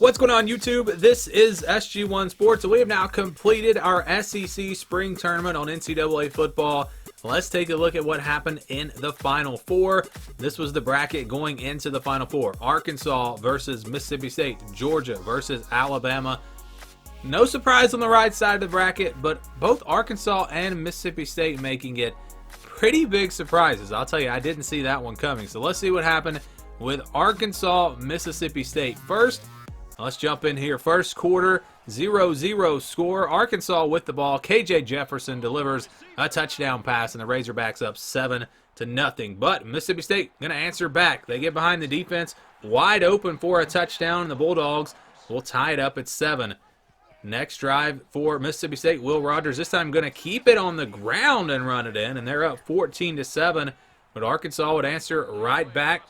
What's going on, YouTube? This is SG1 Sports, and we have now completed our SEC Spring Tournament on NCAA Football. Let's take a look at what happened in the Final Four. This was the bracket going into the Final Four. Arkansas versus Mississippi State, Georgia versus Alabama. No surprise on the right side of the bracket, but both Arkansas and Mississippi State making it pretty big surprises. I'll tell you, I didn't see that one coming. So let's see what happened with Arkansas, Mississippi State. First, let's jump in here. First quarter, 0-0 score. Arkansas with the ball. KJ Jefferson delivers a touchdown pass, and the Razorbacks up 7-0. But Mississippi State going to answer back. They get behind the defense, wide open for a touchdown, and the Bulldogs will tie it up at 7. Next drive for Mississippi State, Will Rogers this time going to keep it on the ground and run it in, and they're up 14-7. But Arkansas would answer right back,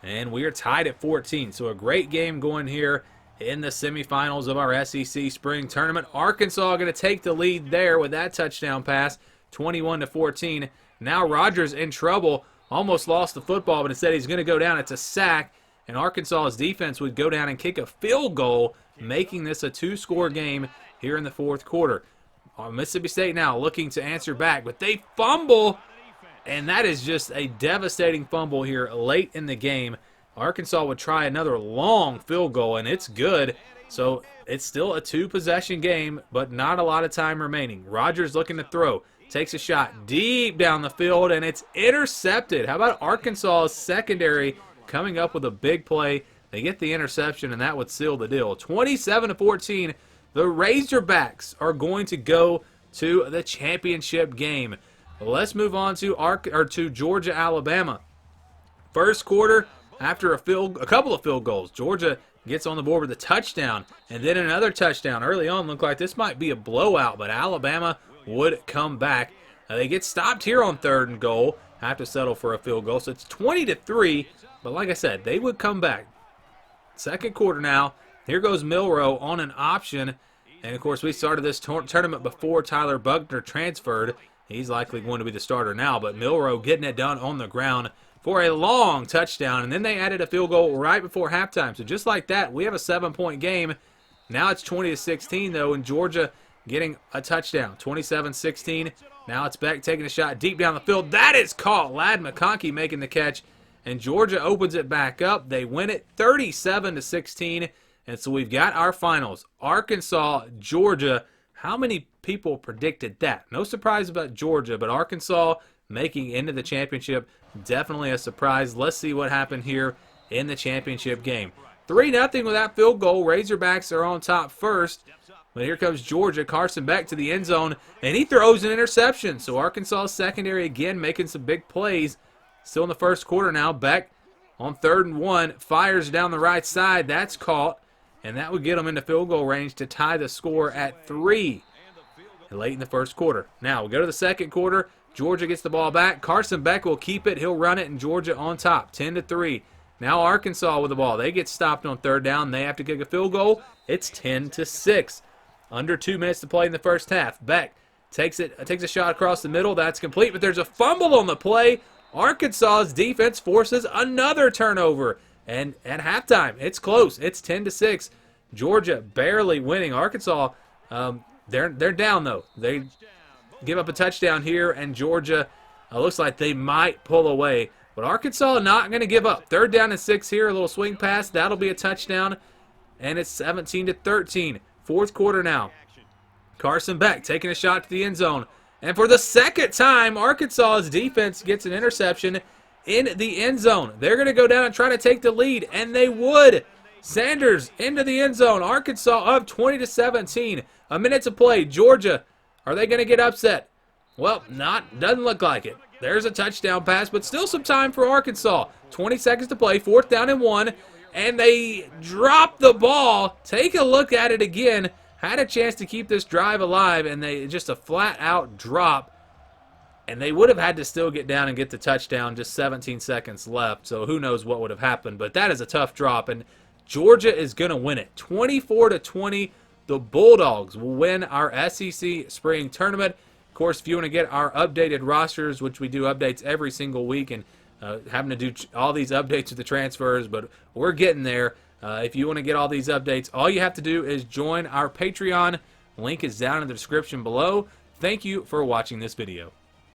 and we are tied at 14. So a great game going here in the semifinals of our SEC Spring Tournament. Arkansas going to take the lead there with that touchdown pass, 21-14. Now Rogers in trouble, almost lost the football, but instead he's going to go down. It's a sack, and Arkansas's defense would go down and kick a field goal, making this a 2-score game here in the fourth quarter. Mississippi State now looking to answer back, but they fumble, and that is just a devastating fumble here late in the game. Arkansas would try another long field goal, and it's good. So it's still a 2-possession game, but not a lot of time remaining. Rogers looking to throw. Takes a shot deep down the field, and it's intercepted. How about Arkansas's secondary coming up with a big play? They get the interception, and that would seal the deal. 27-14, the Razorbacks are going to go to the championship game. Let's move on to Georgia, Alabama. First quarter, after a couple of field goals, Georgia gets on the board with a touchdown, and then another touchdown. Early on, looked like this might be a blowout, but Alabama would come back. They get stopped here on 3rd and goal, have to settle for a field goal, so it's 20-3. But like I said, they would come back. Second quarter now. Here goes Milroe on an option, and of course we started this tournament before Tyler Buckner transferred. He's likely going to be the starter now, but Milroe getting it done on the ground for a long touchdown, and then they added a field goal right before halftime. So just like that, we have a 7-point game. Now it's 20-16 though, and Georgia getting a touchdown, 27-16. Now it's Beck taking a shot deep down the field. That is caught. Ladd McConkey making the catch, and Georgia opens it back up. They win it 37-16, and so we've got our finals. Arkansas, Georgia. How many people predicted that? No surprise about Georgia, but Arkansas making it into the championship, definitely a surprise. Let's see what happened here in the championship game. 3-0 with that field goal. Razorbacks are on top first. But here comes Georgia. Carson Beck to the end zone, and he throws an interception. So Arkansas secondary again making some big plays. Still in the first quarter now. Beck on 3rd and 1 fires down the right side. That's caught, and that would get them into field goal range to tie the score at 3 late in the first quarter. Now we go to the second quarter. Georgia gets the ball back. Carson Beck will keep it. He'll run it, and Georgia on top, 10-3. Now Arkansas with the ball. They get stopped on 3rd down. They have to kick a field goal. It's 10-6. Under 2 minutes to play in the first half. Beck takes a shot across the middle. That's complete, but there's a fumble on the play. Arkansas's defense forces another turnover. And at halftime, it's close. It's 10-6. Georgia barely winning. Arkansas, they're down though. They give up a touchdown here, and Georgia looks like they might pull away. But Arkansas not going to give up. 3rd down and 6 here, a little swing pass. That'll be a touchdown, and it's 17-13. Fourth quarter now. Carson Beck taking a shot to the end zone. And for the second time, Arkansas's defense gets an interception in the end zone. They're going to go down and try to take the lead, and they would. Sanders into the end zone. Arkansas up 20-17. A minute to play. Georgia, are they going to get upset? Well, doesn't look like it. There's a touchdown pass, but still some time for Arkansas. 20 seconds to play, 4th down and 1, and they drop the ball. Take a look at it again. Had a chance to keep this drive alive, and they just a flat-out drop, and they would have had to still get down and get the touchdown, just 17 seconds left, so who knows what would have happened, but that is a tough drop, and Georgia is going to win it. 24-20, the Bulldogs will win our SEC Spring Tournament. Of course, if you want to get our updated rosters, which we do updates every single week, and having to do all these updates with the transfers, but we're getting there. If you want to get all these updates, all you have to do is join our Patreon. Link is down in the description below. Thank you for watching this video.